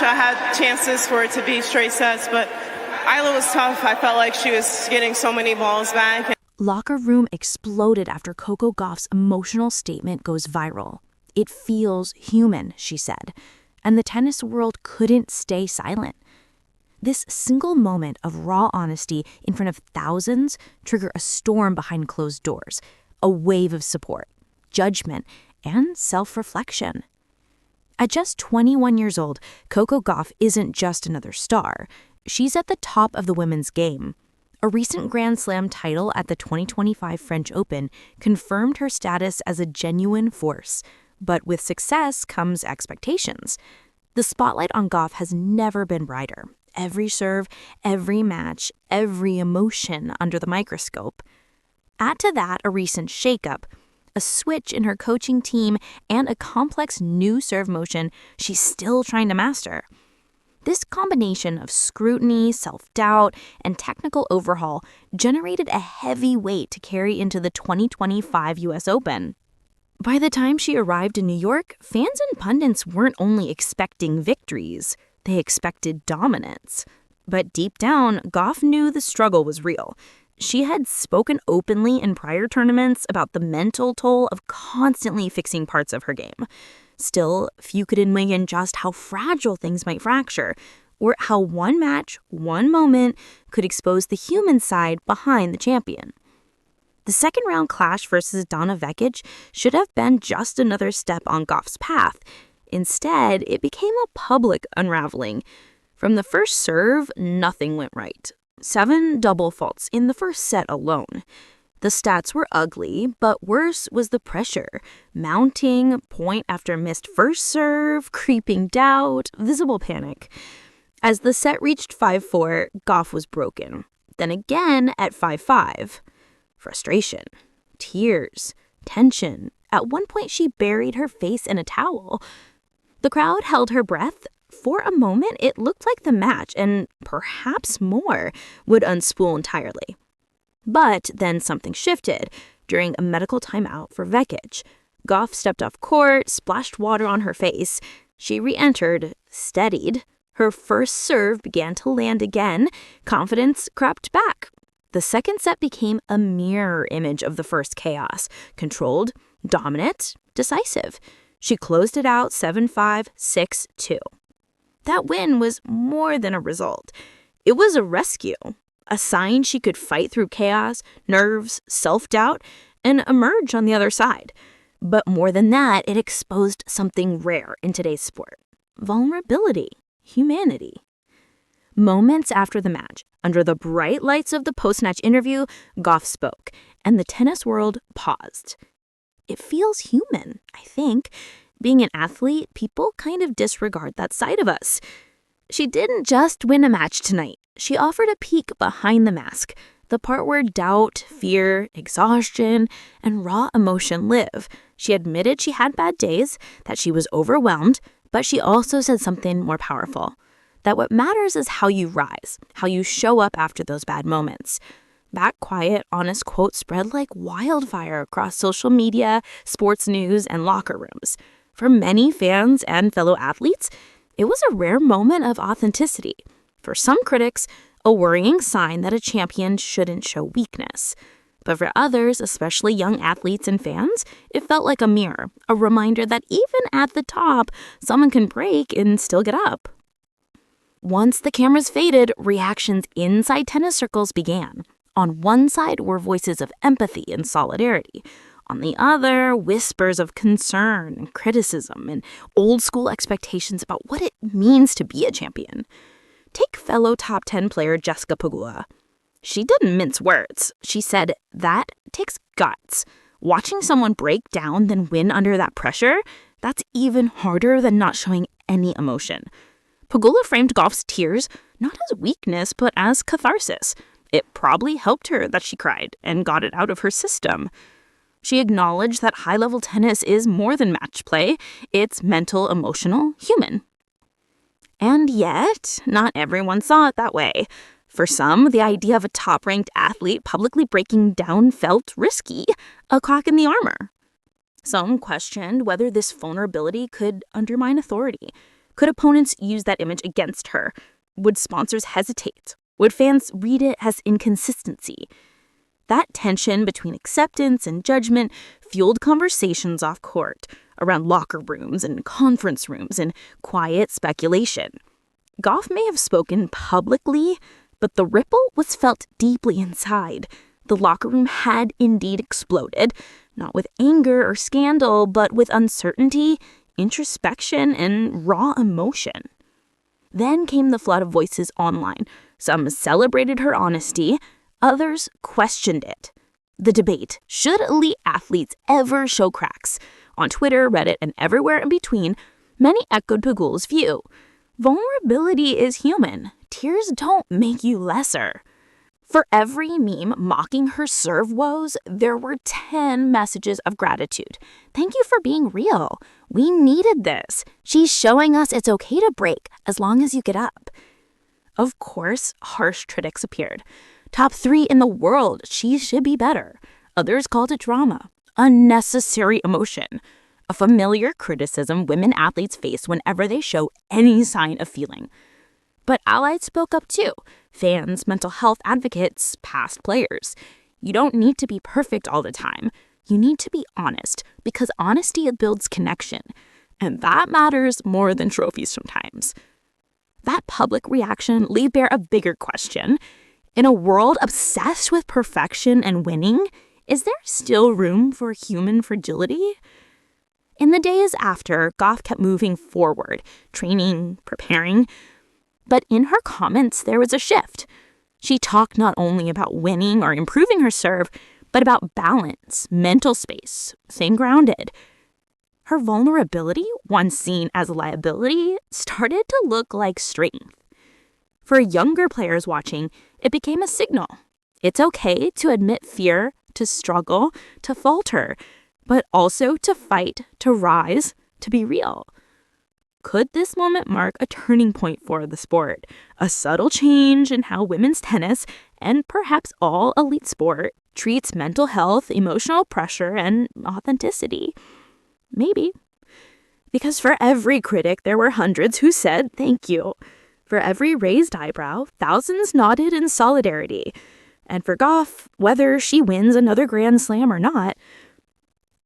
match, I had chances for it to be straight sets, but Isla was tough. I felt like she was getting so many balls back. Locker room exploded after Coco Gauff's emotional statement goes viral. "It feels human," she said, and the tennis world couldn't stay silent. This single moment of raw honesty in front of thousands triggered a storm behind closed doors, a wave of support, judgment, and self-reflection. At just 21 years old, Coco Gauff isn't just another star. She's at the top of the women's game. A recent Grand Slam title at the 2025 French Open confirmed her status as a genuine force. But with success comes expectations. The spotlight on Gauff has never been brighter. Every serve, every match, every emotion under the microscope. Add to that a recent shakeup, a switch in her coaching team, and a complex new serve motion she's still trying to master. This combination of scrutiny, self-doubt, and technical overhaul generated a heavy weight to carry into the 2025 U.S. Open. By the time she arrived in New York, fans and pundits weren't only expecting victories, they expected dominance. But deep down, Gauff knew the struggle was real. She had spoken openly in prior tournaments about the mental toll of constantly fixing parts of her game. Still, few could imagine just how fragile things might fracture, or how one match, one moment, could expose the human side behind the champion. The second-round clash versus Donna Vekic should have been just another step on Gauff's path. Instead, it became a public unraveling. From the first serve, nothing went right. 7 double faults in the first set alone. The stats were ugly, but worse was the pressure. Mounting, point after missed first serve, creeping doubt, visible panic. As the set reached 5-4, Gauff was broken. Then again at 5-5. Frustration, tears, tension. At one point, she buried her face in a towel. The crowd held her breath. For a moment, it looked like the match, and perhaps more, would unspool entirely. But then something shifted during a medical timeout for Vekic. Gauff stepped off court, splashed water on her face. She re-entered, steadied. Her first serve began to land again. Confidence crept back. The second set became a mirror image of the first chaos. Controlled, dominant, decisive. She closed it out 7-5, 6-2. That win was more than a result. It was a rescue. A sign she could fight through chaos, nerves, self-doubt, and emerge on the other side. But more than that, it exposed something rare in today's sport. Vulnerability, humanity. Moments after the match, under the bright lights of the post-match interview, Gauff spoke, and the tennis world paused. It feels human, I think. Being an athlete, people kind of disregard that side of us. She didn't just win a match tonight. She offered a peek behind the mask, the part where doubt, fear, exhaustion, and raw emotion live. She admitted she had bad days, that she was overwhelmed, but she also said something more powerful, that what matters is how you rise, how you show up after those bad moments. That quiet, honest quote spread like wildfire across social media, sports news, and locker rooms. For many fans and fellow athletes, it was a rare moment of authenticity. For some critics, a worrying sign that a champion shouldn't show weakness. But for others, especially young athletes and fans, it felt like a mirror, a reminder that even at the top, someone can break and still get up. Once the cameras faded, reactions inside tennis circles began. On one side were voices of empathy and solidarity. On the other, whispers of concern and criticism and old-school expectations about what it means to be a champion. Take fellow top 10 player Jessica Pegula. She didn't mince words. She said, "That takes guts. Watching someone break down then win under that pressure, that's even harder than not showing any emotion." Pegula framed Gauff's tears not as weakness, but as catharsis. It probably helped her that she cried and got it out of her system. She acknowledged that high-level tennis is more than match play. It's mental, emotional, human. And yet, not everyone saw it that way. For some, the idea of a top-ranked athlete publicly breaking down felt risky, a clock in the armor. Some questioned whether this vulnerability could undermine authority. Could opponents use that image against her? Would sponsors hesitate? Would fans read it as inconsistency? That tension between acceptance and judgment fueled conversations off court, around locker rooms and conference rooms, and quiet speculation. Gauff may have spoken publicly, but the ripple was felt deeply inside. The locker room had indeed exploded, not with anger or scandal, but with uncertainty, introspection, and raw emotion. Then came the flood of voices online. Some celebrated her honesty, others questioned it. The debate, should elite athletes ever show cracks? On Twitter, Reddit, and everywhere in between, many echoed Pegul's view. Vulnerability is human. Tears don't make you lesser. For every meme mocking her serve woes, there were 10 messages of gratitude. Thank you for being real. We needed this. She's showing us it's okay to break as long as you get up. Of course, harsh critics appeared. Top 3 in the world, she should be better. Others called it drama, unnecessary emotion, a familiar criticism women athletes face whenever they show any sign of feeling. But allies spoke up too. Fans, mental health advocates, past players. You don't need to be perfect all the time. You need to be honest, because honesty builds connection. And that matters more than trophies sometimes. That public reaction laid bare a bigger question. In a world obsessed with perfection and winning, is there still room for human fragility? In the days after, Gauff kept moving forward, training, preparing. But in her comments, there was a shift. She talked not only about winning or improving her serve, but about balance, mental space, staying grounded. Her vulnerability, once seen as a liability, started to look like strength. For younger players watching, it became a signal. It's okay to admit fear, to struggle, to falter, but also to fight, to rise, to be real. Could this moment mark a turning point for the sport? A subtle change in how women's tennis, and perhaps all elite sport, treats mental health, emotional pressure, and authenticity? Maybe. Because for every critic, there were hundreds who said thank you. For every raised eyebrow, thousands nodded in solidarity. And for Gauff, whether she wins another Grand Slam or not,